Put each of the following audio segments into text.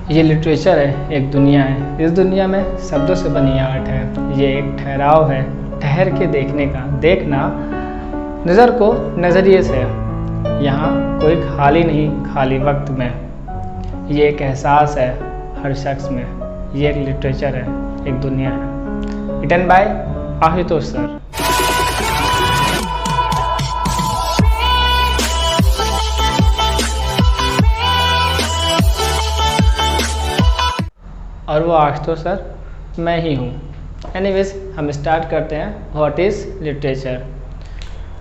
ये लिटरेचर है, एक दुनिया है। इस दुनिया में शब्दों से बनी आर्ट है। ये एक ठहराव है, ठहर के देखने का, देखना नज़र को नज़रिए से। यहाँ कोई खाली नहीं, खाली वक्त में। ये एक एहसास है हर शख्स में। ये एक लिटरेचर है, एक दुनिया है। Written by Ashutosh sir. और वो आशुतोष सर मैं ही हूँ। एनीवेज हम स्टार्ट करते हैं। What is literature.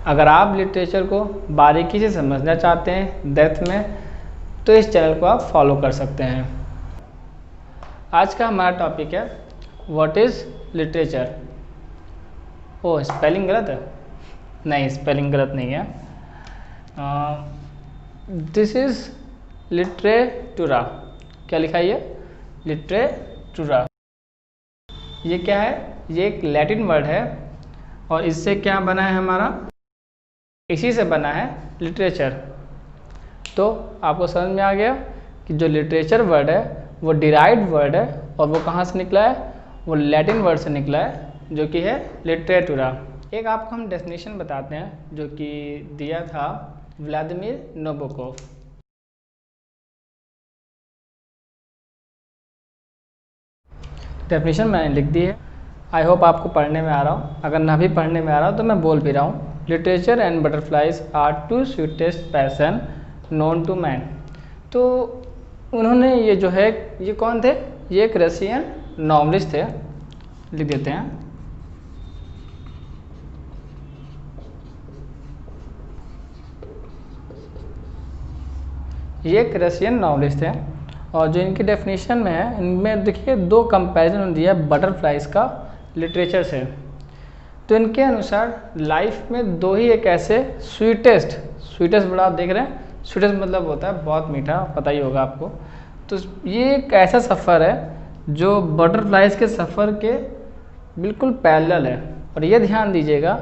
अगर आप लिटरेचर को बारीकी से समझना चाहते हैं डेप्थ में, तो इस चैनल को आप फॉलो कर सकते हैं। आज का हमारा टॉपिक है what is literature. Oh, spelling गलत है? नहीं, स्पेलिंग गलत नहीं है। दिस इज़ लिटरेटुरा। क्या लिखा है ये? लिटरेटुरा। ये क्या है? ये एक लैटिन वर्ड है और इससे क्या बना है हमारा? इसी से बना है लिटरेचर। तो आपको समझ में आ गया कि जो लिटरेचर वर्ड है वो डिराइव्ड वर्ड है और वो कहाँ से निकला है? वो लैटिन वर्ड से निकला है जो कि है लिटरेटुरा। एक आपको हम डेफिनेशन बताते हैं जो कि दिया था व्लादिमीर नाबोकोव। डेफिनेशन मैंने लिख दी है। आई होप आपको पढ़ने में आ रहा हो। अगर ना भी पढ़ने में आ रहा हो तो मैं बोल भी रहा हूँ। Literature and butterflies are two sweetest passion known to man. तो उन्होंने ये जो है, ये कौन थे? ये एक रशियन नॉवलिस्ट थे। लिख देते हैं। ये एक रशियन नॉवलिस्ट है और जो इनकी डेफिनेशन में है, इनमें देखिए दो कंपैरिजन दिया है बटरफ्लाइज का लिटरेचर से। तो इनके अनुसार लाइफ में दो ही एक ऐसे स्वीटेस्ट बड़ा आप देख रहे हैं, स्वीटेस्ट मतलब होता है बहुत मीठा, पता ही होगा आपको। तो ये एक ऐसा सफ़र है जो बटरफ्लाइज के सफ़र के बिल्कुल पैरेलल है। और ये ध्यान दीजिएगा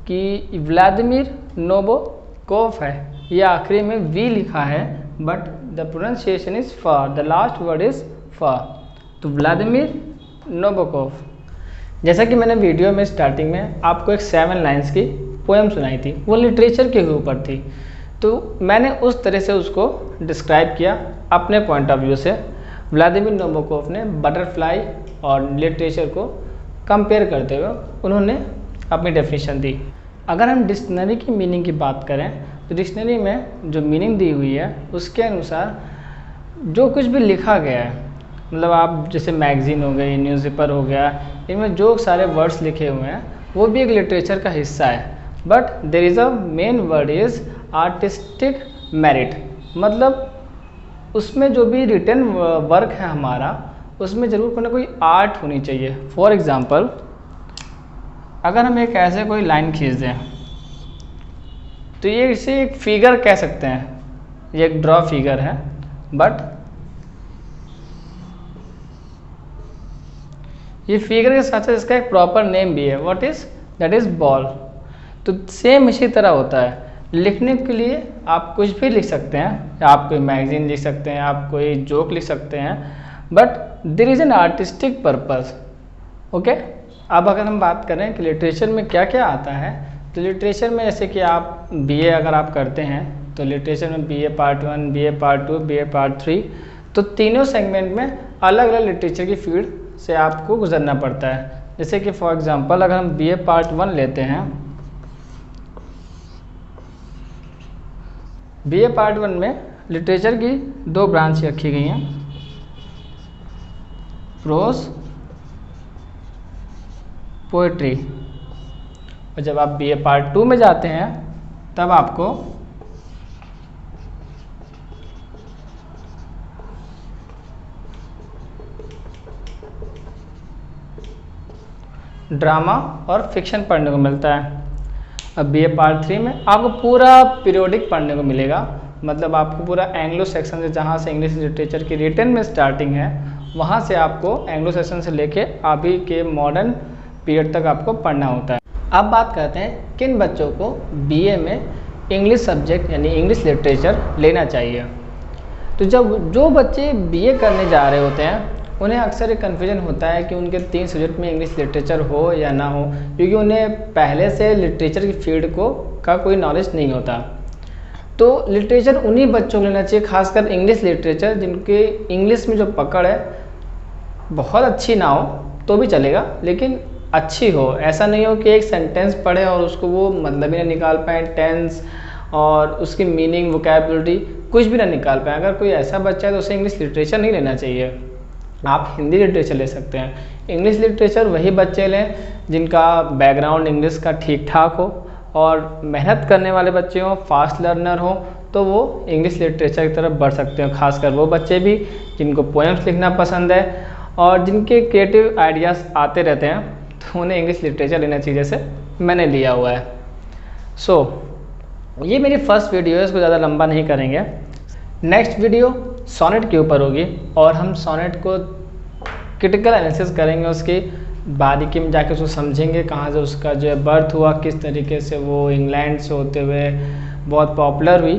कि व्लादिमीर नाबोकोव है, ये आखिरी में वी लिखा है but the pronunciation is for, the last word is for. तो व्लादिमीर नाबोकोव। जैसा कि मैंने वीडियो में स्टार्टिंग में आपको एक 7 लाइन्स की पोएम सुनाई थी, वो लिटरेचर के ऊपर थी। तो मैंने उस तरह से उसको डिस्क्राइब किया अपने पॉइंट ऑफ व्यू से। व्लादिमीर नाबोकोव ने बटरफ्लाई और लिटरेचर को कंपेयर करते हुए उन्होंने अपनी डेफिनेशन दी। अगर हम डिक्शनरी की मीनिंग की बात करें तो डिक्शनरी में जो मीनिंग दी हुई है उसके अनुसार जो कुछ भी लिखा गया है, मतलब आप जैसे मैगज़ीन हो गई, न्यूज़पेपर हो गया, इनमें जो सारे वर्ड्स लिखे हुए हैं वो भी एक लिटरेचर का हिस्सा है। But there is a main word is artistic merit. मतलब उसमें जो भी रिटन वर्क है हमारा, उसमें ज़रूर कोई ना कोई आर्ट होनी चाहिए। फॉर एग्ज़ाम्पल, अगर हम एक ऐसे कोई लाइन खींच दें तो ये इसे एक फिगर कह सकते हैं। ये एक ड्रॉ फिगर है बट ये फिगर के साथ साथ इसका एक प्रॉपर नेम भी है। What is? That is ball. तो सेम इसी तरह होता है। लिखने के लिए आप कुछ भी लिख सकते हैं, आप कोई मैगज़ीन लिख सकते हैं, आप कोई जोक लिख सकते हैं, but there is an artistic purpose. Okay. अब अगर हम बात करें कि लिटरेचर में क्या क्या आता है, तो लिटरेचर में जैसे कि आप बीए अगर आप करते हैं तो लिटरेचर में BA part 1, BA part 2, BA part 3, तो तीनों सेगमेंट में अलग अलग लिटरेचर की फील्ड से आपको गुजरना पड़ता है। जैसे कि फॉर एग्जांपल अगर हम बीए पार्ट 1 लेते हैं, बीए पार्ट 1 में लिटरेचर की 2 ब्रांच रखी गई हैं, प्रोज, पोएट्री। और जब आप बीए पार्ट 2 में जाते हैं तब आपको ड्रामा और फिक्शन पढ़ने को मिलता है। अब बीए पार्ट 3 में आपको पूरा पीरियोडिक पढ़ने को मिलेगा। मतलब आपको पूरा एंग्लो सेक्शन से, जहाँ से इंग्लिश लिटरेचर की रिटन में स्टार्टिंग है, वहाँ से आपको एंग्लो सेक्शन से लेके अभी के मॉडर्न पीरियड तक आपको पढ़ना होता है। अब बात करते हैं किन बच्चों को बीए में इंग्लिश सब्जेक्ट यानी इंग्लिश लिटरेचर लेना चाहिए। तो जब जो बच्चे बीए करने जा रहे होते हैं उन्हें अक्सर एक कन्फ्यूजन होता है कि उनके 3 सब्जेक्ट में इंग्लिश लिटरेचर हो या ना हो, क्योंकि उन्हें पहले से लिटरेचर की फील्ड का कोई नॉलेज नहीं होता। तो लिटरेचर उन्हीं बच्चों को लेना चाहिए, खासकर इंग्लिश लिटरेचर, जिनके इंग्लिश में जो पकड़ है बहुत अच्छी ना हो तो भी चलेगा, लेकिन अच्छी हो। ऐसा नहीं हो कि एक सेंटेंस पढ़े और उसको वो मतलब ही ना निकाल पाए, टेंस और उसकी मीनिंग, वोकैबुलरी कुछ भी ना निकाल पाए। अगर कोई ऐसा बच्चा है तो उसे इंग्लिश लिटरेचर नहीं लेना चाहिए, आप हिंदी लिटरेचर ले सकते हैं। इंग्लिश लिटरेचर वही बच्चे लें जिनका बैकग्राउंड इंग्लिश का ठीक ठाक हो और मेहनत करने वाले बच्चे हों, फास्ट लर्नर हो, तो वो इंग्लिश लिटरेचर की तरफ बढ़ सकते हैं। खासकर वो बच्चे भी जिनको पोएम्स लिखना पसंद है और जिनके क्रिएटिव आइडियाज़ आते रहते हैं, तो उन्हें इंग्लिश लिटरेचर लेना चाहिए, जैसे मैंने लिया हुआ है। ये मेरी फर्स्ट वीडियो है, इसको ज़्यादा लंबा नहीं करेंगे। नेक्स्ट वीडियो सोनेट के ऊपर होगी और हम सोनेट को क्रिटिकल एनालिसिस करेंगे, उसकी बारीकी में जाके उसको समझेंगे, कहाँ से उसका जो है बर्थ हुआ, किस तरीके से वो इंग्लैंड से होते हुए बहुत पॉपुलर हुई।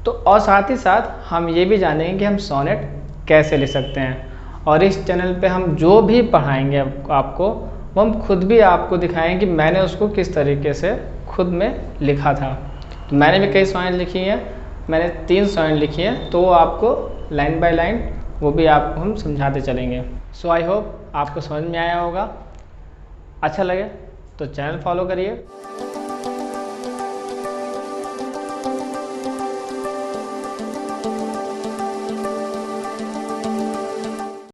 तो और साथ ही साथ हम ये भी जानेंगे कि हम सोनेट कैसे ले सकते हैं। और इस चैनल पे हम जो भी पढ़ाएंगे आपको, वो हम खुद भी आपको दिखाएंगे कि मैंने उसको किस तरीके से खुद में लिखा था। तो मैंने भी कई सोनेट लिखी हैं, मैंने 3 सोनेट लिखी हैं, तो वो आपको लाइन बाय लाइन वो भी आपको हम समझाते चलेंगे। आई होप आपको समझ में आया होगा। अच्छा लगे तो चैनल फॉलो करिए।